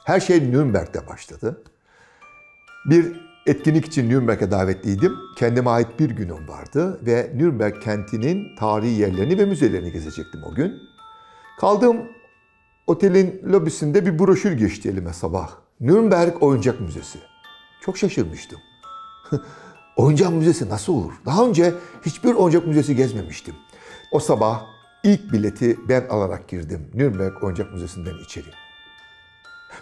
Her şey Nürnberg'de başladı. Bir etkinlik için Nürnberg'e davetliydim. Kendime ait bir günüm vardı ve Nürnberg kentinin tarihi yerlerini ve müzelerini gezecektim o gün. Kaldığım otelin lobisinde bir broşür geçti elime sabah. Nürnberg Oyuncak Müzesi. Çok şaşırmıştım. Oyuncak müzesi nasıl olur? Daha önce hiçbir oyuncak müzesi gezmemiştim. O sabah ilk bileti ben alarak girdim Nürnberg Oyuncak Müzesi'nden içeri.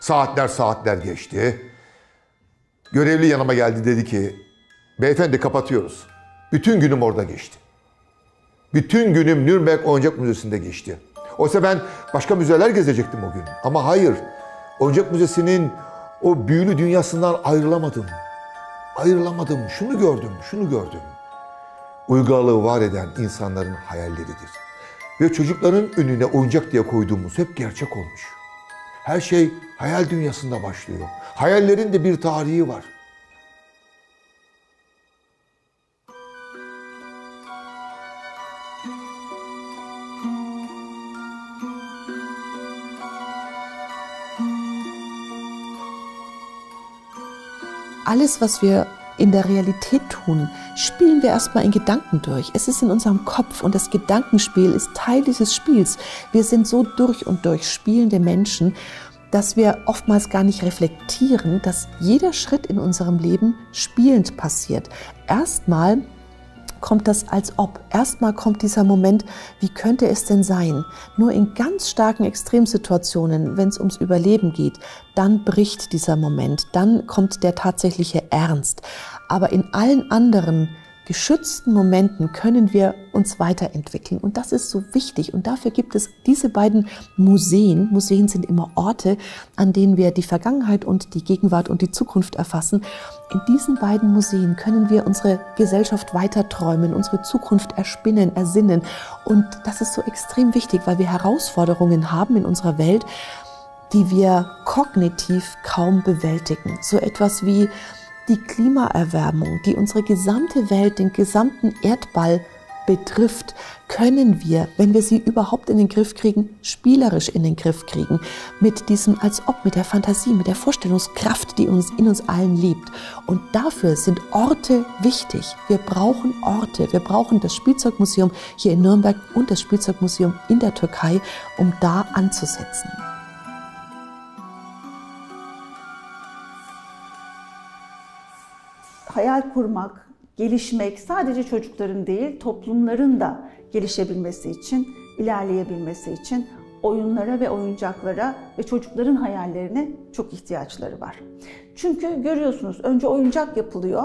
Saatler geçti. Görevli yanıma geldi, dedi ki, beyefendi kapatıyoruz. Bütün günüm orada geçti. Bütün günüm Nürnberg Oyuncak Müzesi'nde geçti. Oysa ben başka müzeler gezecektim o gün. Ama hayır, Oyuncak Müzesi'nin o büyülü dünyasından ayrılamadım. Şunu gördüm. Uygarlığı var eden insanların hayalleridir. Ve çocukların önüne oyuncak diye koyduğumuz hep gerçek olmuş. Her şey hayal dünyasında başlıyor. Hayallerin de bir tarihi var. Alles, was wir in der Realität tun, spielen wir erstmal in Gedanken durch. Es ist in unserem Kopf und das Gedankenspiel ist Teil dieses Spiels. Wir sind so durch und durch spielende Menschen, dass wir oftmals gar nicht reflektieren, dass jeder Schritt in unserem Leben spielend passiert. Erstmal kommt das als ob. Erstmal kommt dieser Moment, wie könnte es denn sein? Nur in ganz starken Extremsituationen, wenn es ums Überleben geht, dann bricht dieser Moment, dann kommt der tatsächliche Ernst. Aber in allen anderen geschützten Momenten können wir uns weiterentwickeln. Und das ist so wichtig. Und dafür gibt es diese beiden Museen. Museen sind immer Orte, an denen wir die Vergangenheit und die Gegenwart und die Zukunft erfassen. In diesen beiden Museen können wir unsere Gesellschaft weiterträumen, unsere Zukunft erspinnen, ersinnen. Und das ist so extrem wichtig, weil wir Herausforderungen haben in unserer Welt, die wir kognitiv kaum bewältigen. So etwas wie die Klimaerwärmung, die unsere gesamte Welt, den gesamten Erdball betrifft, können wir, wenn wir sie überhaupt in den Griff kriegen, spielerisch in den Griff kriegen. Mit diesem als ob, mit der Fantasie, mit der Vorstellungskraft, die in uns allen lebt. Und dafür sind Orte wichtig. Wir brauchen Orte. Wir brauchen das Spielzeugmuseum hier in Nürnberg und das Spielzeugmuseum in der Türkei, um da anzusetzen. Hayal kurmak, gelişmek sadece çocukların değil, toplumların da gelişebilmesi için, ilerleyebilmesi için oyunlara ve oyuncaklara ve çocukların hayallerine çok ihtiyaçları var. Çünkü görüyorsunuz, önce oyuncak yapılıyor.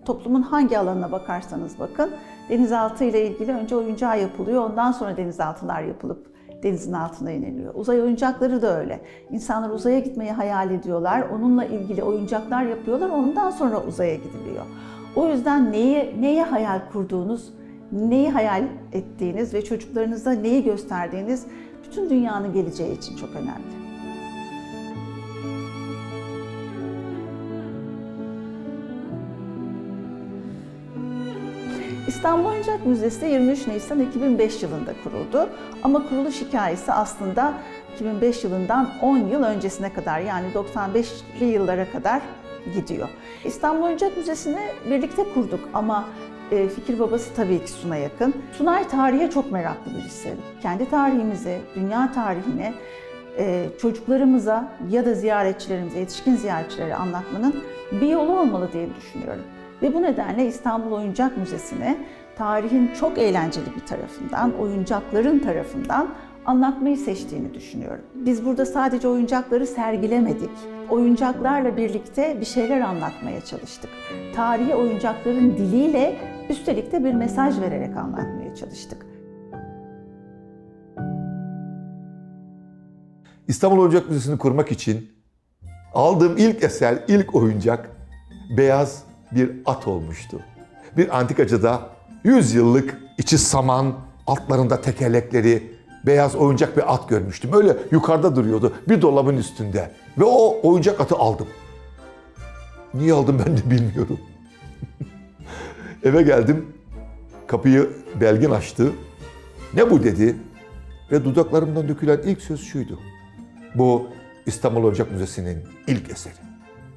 Toplumun hangi alanına bakarsanız bakın, denizaltı ile ilgili önce oyuncağı yapılıyor, ondan sonra denizaltılar yapılıp denizin altına iniliyor. Uzay oyuncakları da öyle. İnsanlar uzaya gitmeyi hayal ediyorlar, onunla ilgili oyuncaklar yapıyorlar, ondan sonra uzaya gidiliyor. O yüzden neyi hayal kurduğunuz, neyi hayal ettiğiniz ve çocuklarınıza neyi gösterdiğiniz bütün dünyanın geleceği için çok önemli. İstanbul Oyuncak Müzesi 23 Nisan 2005 yılında kuruldu. Ama kuruluş hikayesi aslında 2005 yılından 10 yıl öncesine kadar, yani 95'li yıllara kadar gidiyor. İstanbul Oyuncak Müzesi'ni birlikte kurduk ama fikir babası tabii ki Sunay Akın. Sunay tarihe çok meraklı birisi. Kendi tarihimizi, dünya tarihini çocuklarımıza ya da ziyaretçilerimize, yetişkin ziyaretçilere anlatmanın bir yolu olmalı diye düşünüyorum. Ve bu nedenle İstanbul Oyuncak Müzesi'ni tarihin çok eğlenceli bir tarafından, oyuncakların tarafından anlatmayı seçtiğini düşünüyorum. Biz burada sadece oyuncakları sergilemedik. Oyuncaklarla birlikte bir şeyler anlatmaya çalıştık. Tarihi oyuncakların diliyle, üstelik de bir mesaj vererek anlatmaya çalıştık. İstanbul Oyuncak Müzesi'ni kurmak için aldığım ilk eser, ilk oyuncak beyaz bir at olmuştu. Bir antikacıda 100 yıllık içi saman, altlarında tekerlekleri, beyaz oyuncak bir at görmüştüm. Öyle yukarıda duruyordu bir dolabın üstünde. Ve o oyuncak atı aldım. Niye aldım ben de bilmiyorum. Eve geldim, kapıyı Belgin açtı. Ne bu dedi ve dudaklarımdan dökülen ilk söz şuydu. Bu İstanbul Oyuncak Müzesi'nin ilk eseri.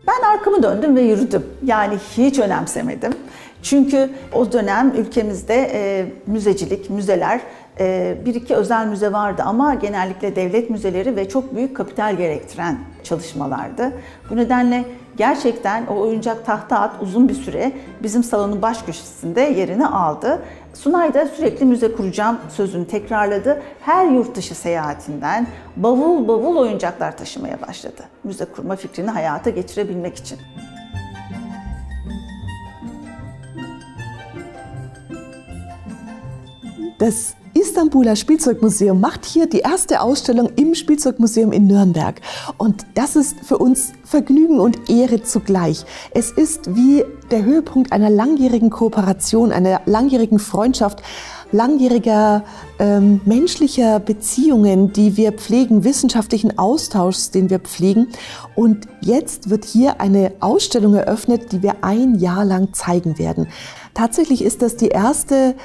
Ben arkamı döndüm ve yürüdüm. Yani hiç önemsemedim. Çünkü o dönem ülkemizde müzecilik, müzeler, bir iki özel müze vardı ama genellikle devlet müzeleri ve çok büyük kapital gerektiren çalışmalardı. Bu nedenle gerçekten o oyuncak tahta at uzun bir süre bizim salonun baş köşesinde yerini aldı. Sunay da sürekli müze kuracağım sözünü tekrarladı. Her yurt dışı seyahatinden bavul bavul oyuncaklar taşımaya başladı. Müze kurma fikrini hayata geçirebilmek için. Das Istanbuler Spielzeugmuseum macht hier die erste Ausstellung im Spielzeugmuseum in Nürnberg. Und das ist für uns Vergnügen und Ehre zugleich. Es ist wie der Höhepunkt einer langjährigen Kooperation, einer langjährigen Freundschaft, langjähriger menschlicher Beziehungen, die wir pflegen, wissenschaftlichen Austauschs, den wir pflegen. Und jetzt wird hier eine Ausstellung eröffnet, die wir ein Jahr lang zeigen werden. Tatsächlich ist das die erste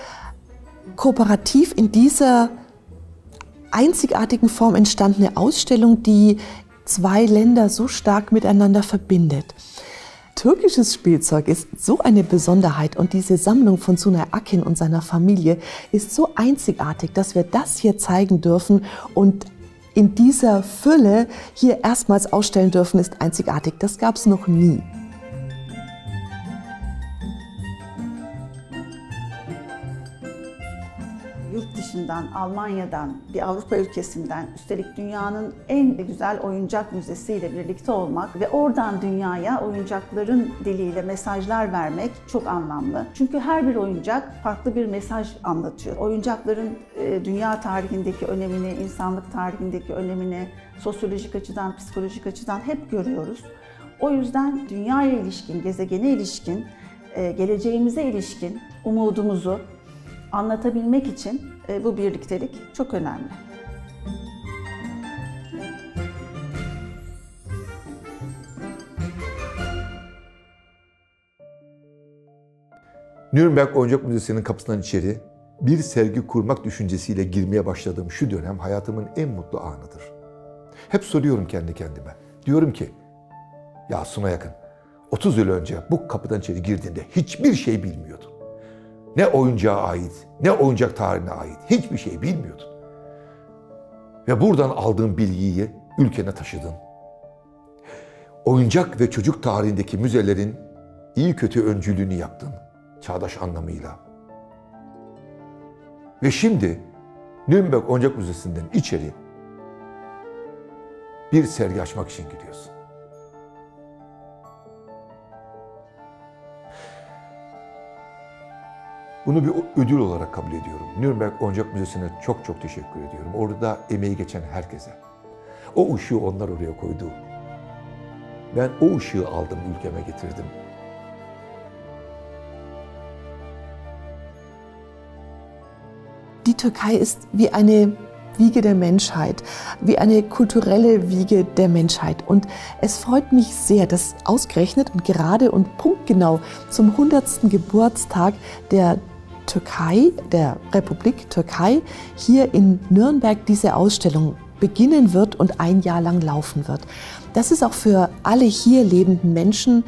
kooperativ in dieser einzigartigen Form entstandene Ausstellung, die zwei Länder so stark miteinander verbindet. Türkisches Spielzeug ist so eine Besonderheit und diese Sammlung von Sunay Akin und seiner Familie ist so einzigartig, dass wir das hier zeigen dürfen und in dieser Fülle hier erstmals ausstellen dürfen, ist einzigartig. Das gab es noch nie. Yurt dışından, Almanya'dan, bir Avrupa ülkesinden, üstelik dünyanın en güzel oyuncak müzesiyle birlikte olmak ve oradan dünyaya oyuncakların diliyle mesajlar vermek çok anlamlı. Çünkü her bir oyuncak farklı bir mesaj anlatıyor. Oyuncakların dünya tarihindeki önemini, insanlık tarihindeki önemini sosyolojik açıdan, psikolojik açıdan hep görüyoruz. O yüzden dünyaya ilişkin, gezegene ilişkin, geleceğimize ilişkin umudumuzu anlatabilmek için bu birliktelik çok önemli. Nürnberg Oyuncak Müzesi'nin kapısından içeri bir sergi kurmak düşüncesiyle girmeye başladığım şu dönem hayatımın en mutlu anıdır. Hep soruyorum kendi kendime. Diyorum ki, ya Sunay Akın, 30 yıl önce bu kapıdan içeri girdiğinde hiçbir şey bilmiyordun. Ne oyuncağa ait, ne oyuncak tarihine ait hiçbir şey bilmiyordun. Ve buradan aldığın bilgiyi ülkene taşıdın. Oyuncak ve çocuk tarihindeki müzelerin iyi kötü öncülüğünü yaptın, çağdaş anlamıyla. Ve şimdi Nürnberg Oyuncak Müzesi'nden içeri bir sergi açmak için gidiyorsun. Bunu bir ödül olarak kabul ediyorum. Nürnberg Oyuncak Müzesi'ne çok çok teşekkür ediyorum. Orada emeği geçen herkese. O ışığı onlar oraya koydu. Ben o ışığı aldım, ülkeme getirdim. Die Türkei ist wie eine Wiege der Menschheit, wie eine kulturelle Wiege der Menschheit. Und es freut mich sehr, dass ausgerechnet und gerade und punktgenau zum 100. Geburtstag der Türkei, der Republik Türkei, hier in Nürnberg diese Ausstellung beginnen wird und ein Jahr lang laufen wird. Das ist auch für alle hier lebenden Menschen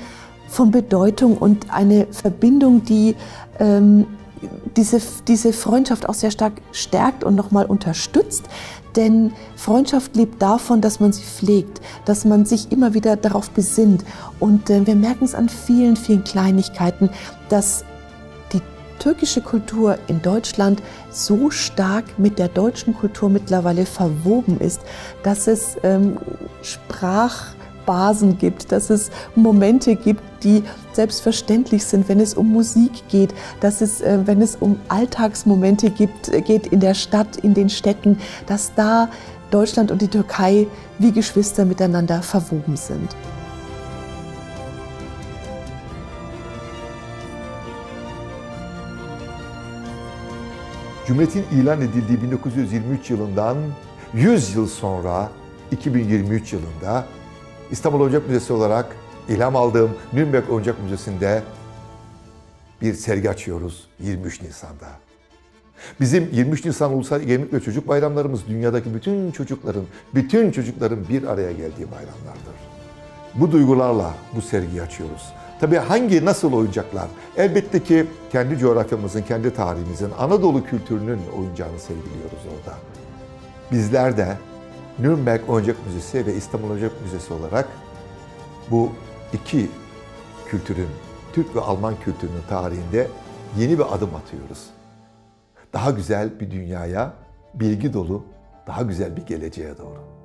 von Bedeutung und eine Verbindung, die diese Freundschaft auch sehr stark stärkt und nochmal unterstützt. Denn Freundschaft lebt davon, dass man sie pflegt, dass man sich immer wieder darauf besinnt. Und wir merken es an vielen, vielen Kleinigkeiten, dass die türkische Kultur in Deutschland so stark mit der deutschen Kultur mittlerweile verwoben ist, dass es Sprachbasen gibt, dass es Momente gibt, die selbstverständlich sind, wenn es um Musik geht, dass es, wenn es um Alltagsmomente geht in der Stadt, in den Städten, dass da Deutschland und die Türkei wie Geschwister miteinander verwoben sind. Cumhuriyetin ilan edildiği 1923 yılından 100 yıl sonra 2023 yılında İstanbul Oyuncak Müzesi olarak ilham aldığım Nürnberg Oyuncak Müzesi'nde bir sergi açıyoruz 23 Nisan'da. Bizim 23 Nisan Ulusal Egemenlik ve Çocuk Bayramlarımız dünyadaki bütün çocukların bir araya geldiği bayramlardır. Bu duygularla bu sergiyi açıyoruz. Tabii nasıl oyuncaklar? Elbette ki kendi coğrafyamızın, kendi tarihimizin, Anadolu kültürünün oyuncağını sergiliyoruz orada. Bizler de Nürnberg Oyuncak Müzesi ve İstanbul Oyuncak Müzesi olarak bu iki kültürün, Türk ve Alman kültürünün tarihinde yeni bir adım atıyoruz. Daha güzel bir dünyaya, bilgi dolu, daha güzel bir geleceğe doğru.